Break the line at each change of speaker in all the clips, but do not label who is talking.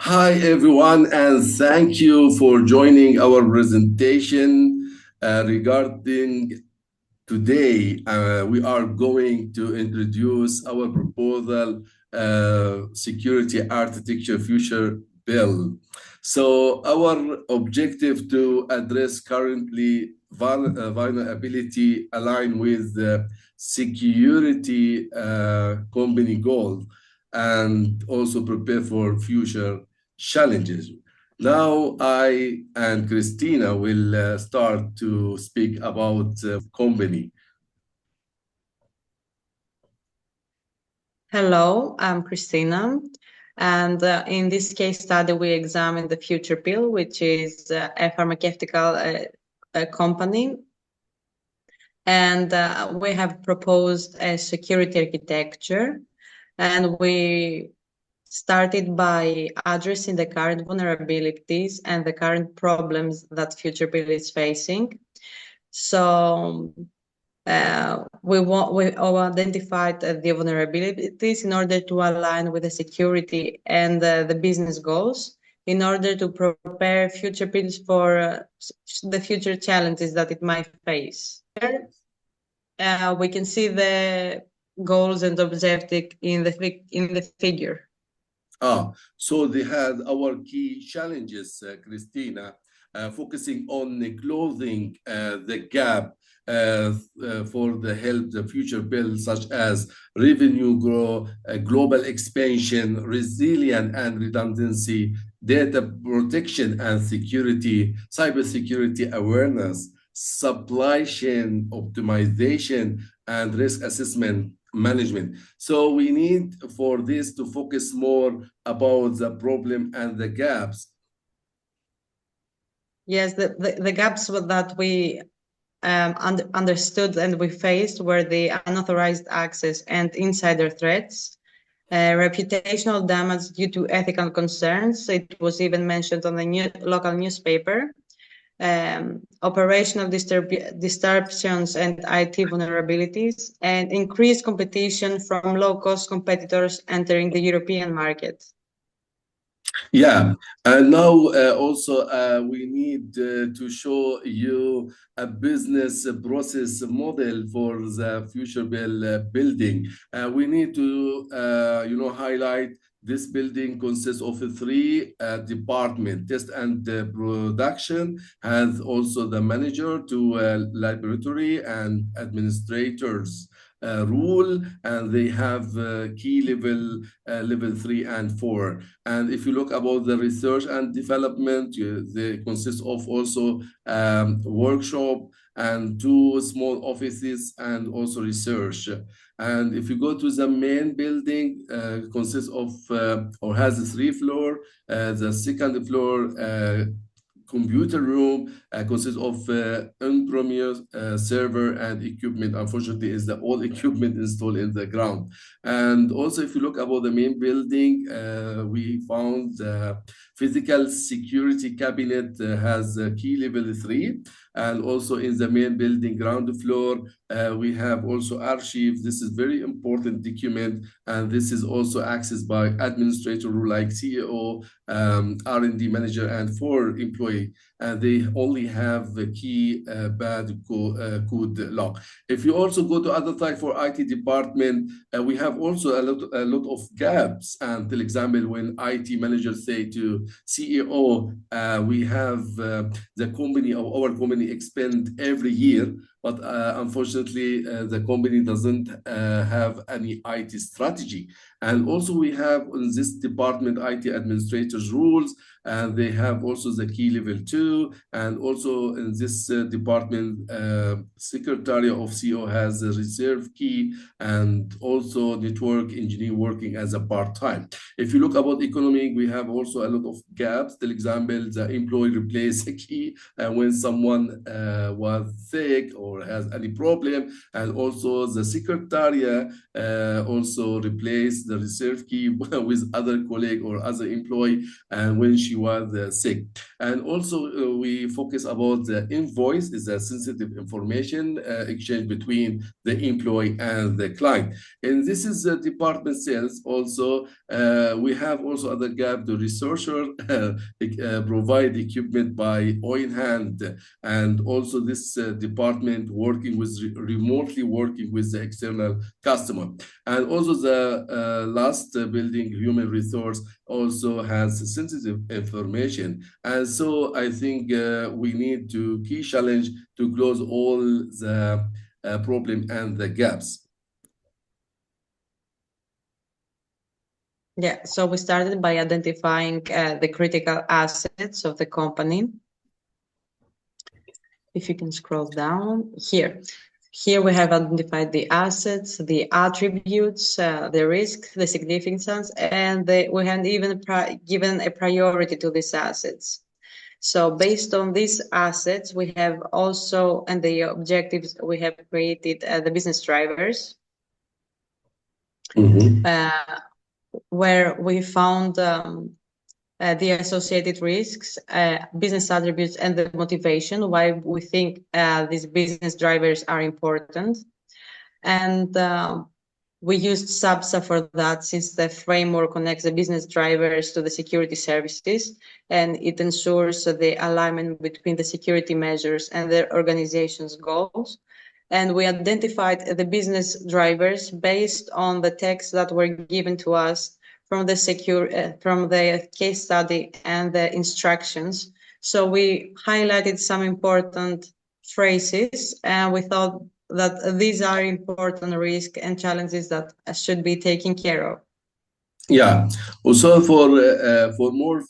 Hi, everyone, and thank you for joining our presentation regarding today. We are going to introduce our proposal, Security Architecture Future Bill. So our objective to address currently vulnerability align with the security company goal and also prepare for future challenges. Now, I and Christina will start to speak about company.
Hello, I'm Christina, and in this case study we examined the FuturePill, which is a pharmaceutical company, and we have proposed a security architecture, and we started by addressing the current vulnerabilities and the current problems that FuturePill is facing. So we identified the vulnerabilities in order to align with the security and the business goals in order to prepare FuturePills for the future challenges that it might face. Here, we can see the goals and objectives in the figure.
So they had our key challenges, Christina, focusing on closing the gap for the help the future bill, such as revenue growth, global expansion, resilience and redundancy, data protection and security, cybersecurity awareness, supply chain optimization, and risk assessment management. So we need for this to focus more about the problem and the gaps.
Yes, the gaps that we understood and we faced were the unauthorized access and insider threats, reputational damage due to ethical concerns. It was even mentioned on the local newspaper. Operational disruptions and IT vulnerabilities, and increased competition from low-cost competitors entering the European market.
Yeah, and now also we need to show you a business process model for the future building. We need to, highlight this building consists of three departments: test and production, has also the manager to laboratory and administrators. Rule, and they have key level 3 and 4. And if you look about the research and development, they consist of also workshop and 2 small offices and also research. And if you go to the main building, consists of or has 3 floors. The second floor computer room consists of on-premise server and equipment. Unfortunately, is the old equipment installed in the ground. And also, if you look about the main building, we found the physical security cabinet has key level 3. And also in the main building ground floor, we have also archive. This is very important document, and this is also accessed by administrator like CEO, R&D manager, and 4 employee. And they only have the key bad code lock. If you also go to other side for IT department, we have also a lot of gaps. And for example, when IT managers say to CEO, we have the company or our company expend every year, but unfortunately, the company doesn't have any IT strategy. And also we have in this department IT administrators rules, and they have also the key level 2. And also in this department, secretary of CEO has a reserve key, and also network engineer working as a part-time. If you look about economy, we have also a lot of gaps. For example, the employee replace a key when someone was sick or or has any problem. And also the secretariat also replaced the reserve key with other colleague or other employee and when she was sick. And also we focus about the invoice is a sensitive information exchange between the employee and the client. And this is the department sales. Also, we have also other gap. The researcher provide equipment by oil hand, and also this department working with remotely working with the external customer. And also the last building human resource also has sensitive information. And so I think we need to key challenge to close all the problem and the gaps.
Yeah, so we started by identifying the critical assets of the company. If you can scroll down here. Here we have identified the assets, the attributes, the risk, the significance, and we have even given a priority to these assets. So based on these assets, we have also, and the objectives, we have created the business drivers, where we found the associated risks, business attributes, and the motivation, why we think these business drivers are important. And we used SABSA for that, since the framework connects the business drivers to the security services, and it ensures the alignment between the security measures and the organization's goals. And we identified the business drivers based on the texts that were given to us from the case study and the instructions. So we highlighted some important phrases, and we thought that these are important risks and challenges that should be taken care of.
Yeah. Also for more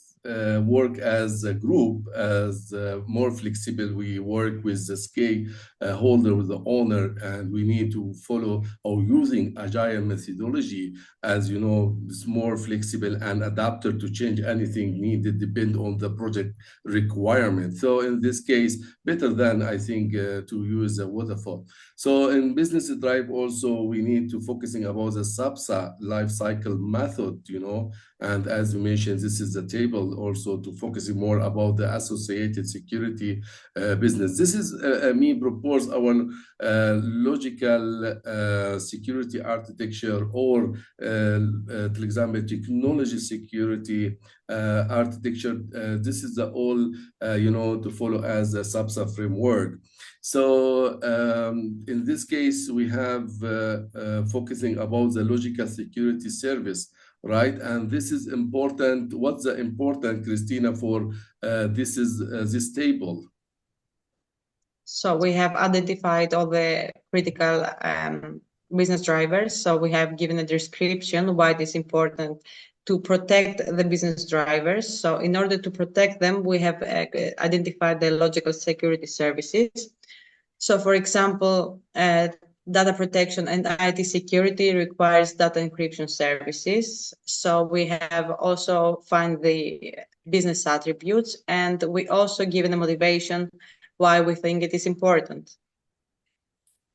work as a group, as more flexible, we work with the stakeholder, with the owner, and we need to follow or using agile methodology. As you know, it's more flexible and adapted to change anything needed depend on the project requirement. So in this case, better than I think to use a waterfall. So in business drive also we need to focusing about the SABSA life cycle method, you know, and as you mentioned, this is the table also to focusing more about the associated security business. This is me propose our logical security architecture or, for example, technology security architecture. This is the all, you know, to follow as a SABSA framework. So in this case, we have focusing about the logical security service, right? And this is important. What's the important, Christina, for this table?
So we have identified all the critical business drivers. So we have given a description why it is important to protect the business drivers. So in order to protect them, we have identified the logical security services. So for example, data protection and IT security requires data encryption services. So we have also find the business attributes, and we also given a motivation why we think it is important.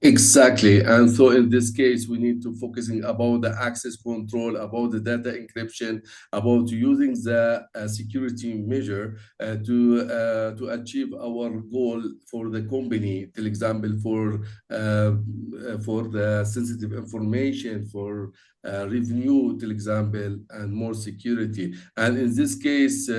Exactly. And so in this case, we need to focusing about the access control, about the data encryption, about using the security measure to achieve our goal for the company. For example, for the sensitive information, for revenue, for example, and more security. And in this case,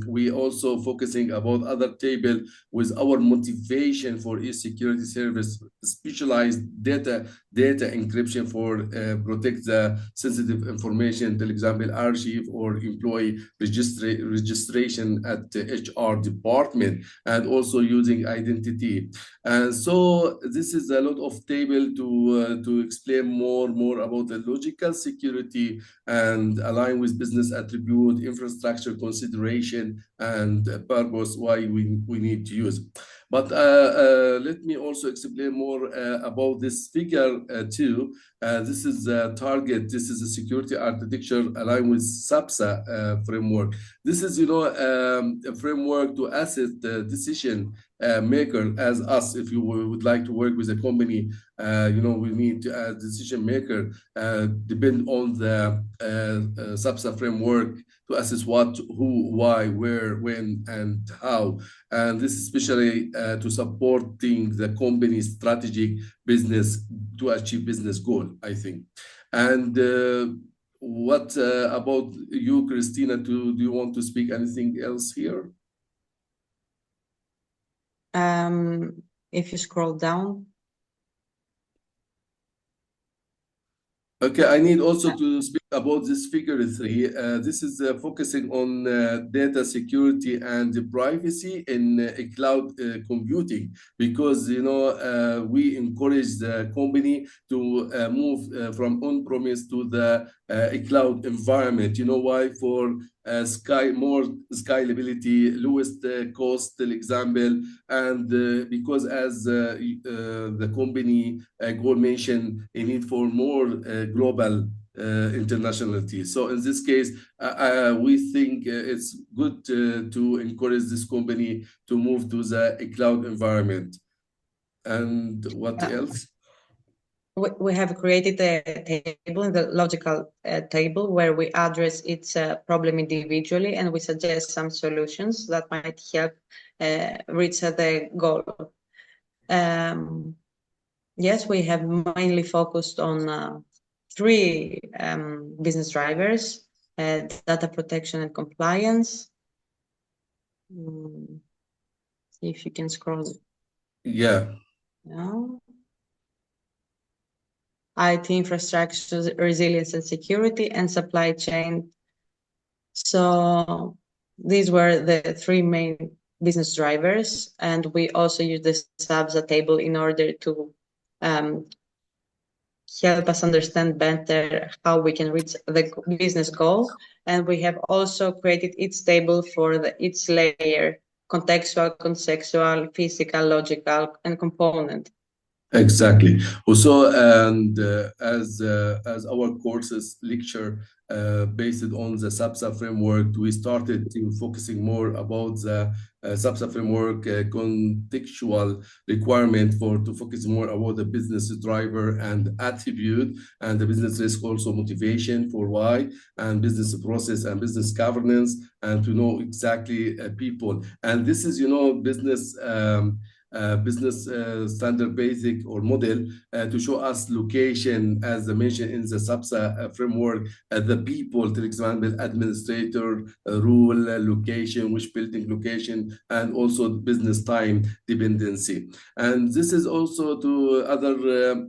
we also focusing about other table with our motivation for each security service, specialized data encryption for protect the sensitive information, for example, archive or employee registration at the HR department, and also using identity. And so this is a lot of table to explain more about the logical security and align with business attribute, infrastructure consideration, and purpose why we need to use. But let me also explain more about this figure too. This is a target. This is a security architecture aligned with SABSA framework. This is, you know, a framework to assess the decision maker as us. If you would like to work with a company, we need to, as decision maker, depend on the SABSA framework to assess what, who, why, where, when, and how. And this is especially to supporting the company's strategic business to achieve business goal, I think. And what about you, Christina? Do you want to speak anything else here?
If you scroll down.
Okay, I need also to speak about this figure 3. This is focusing on data security and privacy in cloud computing, because we encourage the company to move from on-premise to the cloud environment. You know why? For more scalability, lowest cost, for example, and because as the company goal mentioned, a need for more global internationality. So in this case, we think it's good to encourage this company to move to the cloud environment. And what else?
We have created a table, in the logical table, where we address each problem individually, and we suggest some solutions that might help reach the goal. Yes, we have mainly focused on 3 business drivers: data protection and compliance. See if you can scroll.
Yeah.
No. IT infrastructure, resilience and security, and supply chain. So these were the 3 main business drivers, and we also use the SABSA table in order to help us understand better how we can reach the business goal. And we have also created each table for each layer: contextual, conceptual, physical, logical, and component.
Exactly. Also, and as our courses lecture based on the SABSA framework, we started to focusing more about the SABSA framework contextual requirement to focus more about the business driver and attribute, and the business risk, also motivation for why, and business process and business governance, and to know exactly people. And this is, business standard basic or model to show us location, as I mentioned in the SABSA framework, the people, for example, administrator, rule, location, which building location, and also business time dependency. And this is also to other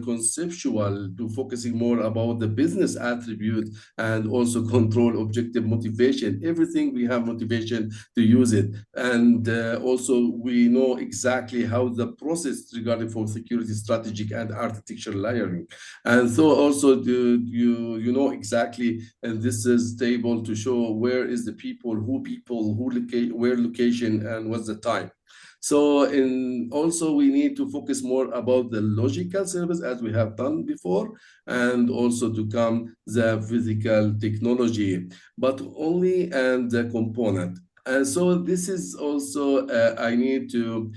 conceptual, to focusing more about the business attribute, and also control, objective, motivation. Everything we have motivation to use it, and also we know exactly how the process regarding for security, strategic, and architecture layering. And so also you know exactly, and this is table to show where is the people, who where location, and what's the time. So also we need to focus more about the logical service as we have done before, and also to come the physical technology, but only and the component. And so this is also I need to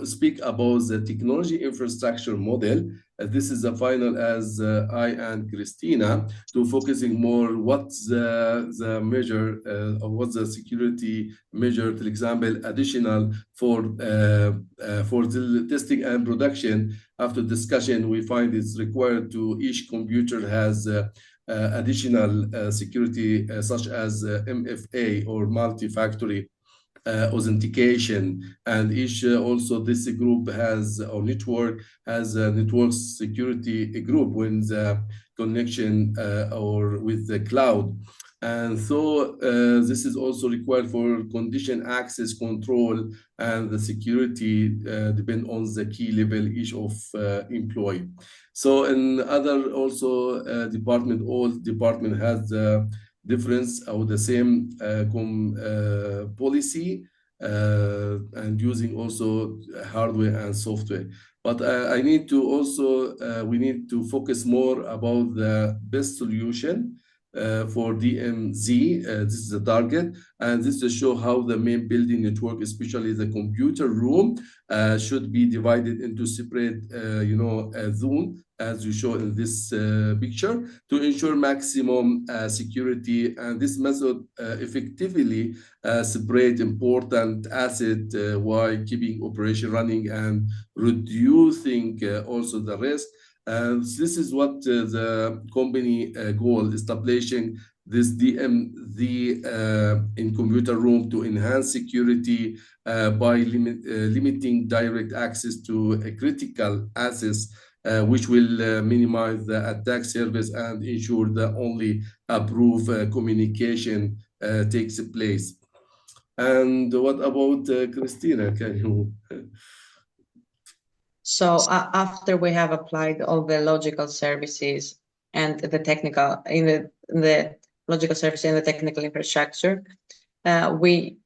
speak about the technology infrastructure model. This is the final, as I and Christina, to focusing more what's the measure, or what's the security measure, for example, additional for the testing and production. After discussion, we find it's required to each computer has additional security, such as MFA or multi-factor authentication, and each also this group has, or network has a network security group when the connection or with the cloud. And so this is also required for condition access control, and the security depend on the key level each of employee. So in other also department, all department has the difference or the same policy, and using also hardware and software. But I need to also we need to focus more about the best solution for DMZ. This is the target, and this to show how the main building network, especially the computer room, should be divided into separate, zone, as you show in this picture, to ensure maximum security. And this method effectively separate important asset while keeping operation running and reducing also the risk. And this is what the company goal, establishing this DMZ in computer room to enhance security by limiting direct access to critical assets, which will minimize the attack surface and ensure that only approved communication takes place. And what about Christina? Can you?
So after we have applied all the logical services and the technical in the logical service and the technical infrastructure, we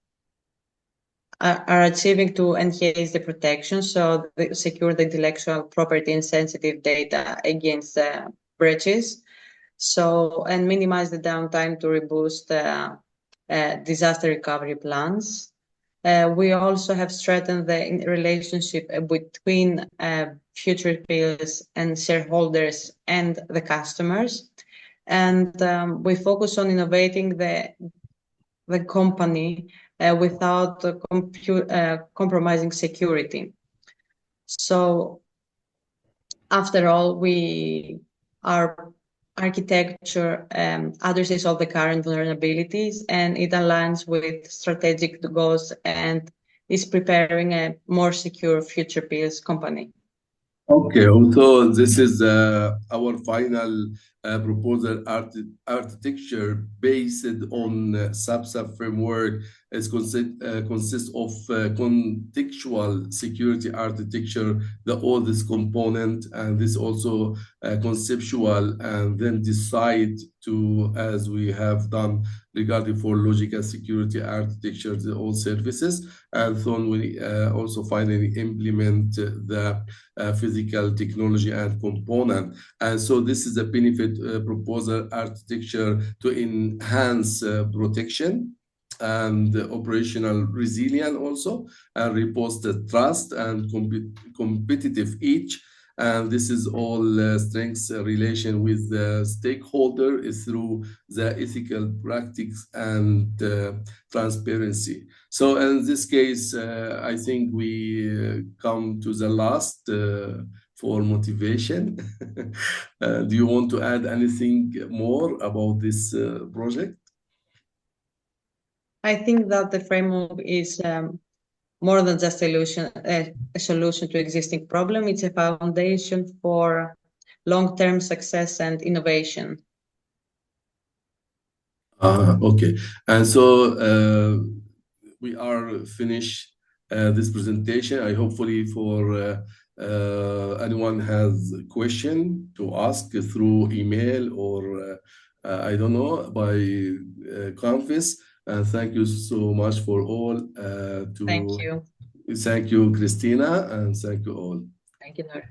are achieving to enhance the protection, so secure the intellectual property and sensitive data against breaches, so and minimize the downtime to reboost disaster recovery plans. We also have strengthened the relationship between FuturePills and shareholders and the customers, and we focus on innovating the company without compromising security. So, after all, our architecture addresses all the current vulnerabilities, and it aligns with strategic goals and is preparing a more secure FuturePills company.
Okay, also this is our final proposal architecture based on SABSA framework. It consists of contextual security architecture, the oldest component, and this also conceptual, and then decide to, as we have done regarding for logical security architecture, the all services, and then we also finally implement the physical technology and component. And so this is a benefit proposal architecture to enhance protection and operational resilience also, and repose the trust and competitive edge. And this is all strengths relation with the stakeholder is through the ethical practice and transparency. So in this case, I think we come to the last for motivation. Do you want to add anything more about this project?
I think that the framework is more than just a solution to existing problem. It's a foundation for long-term success and innovation.
Okay, and so we are finished this presentation. I hopefully for anyone has a question to ask through email or I don't know by conference. And thank you so much for all.
Thank you.
Thank you, Christina, and thank you all.
Thank you, Nora.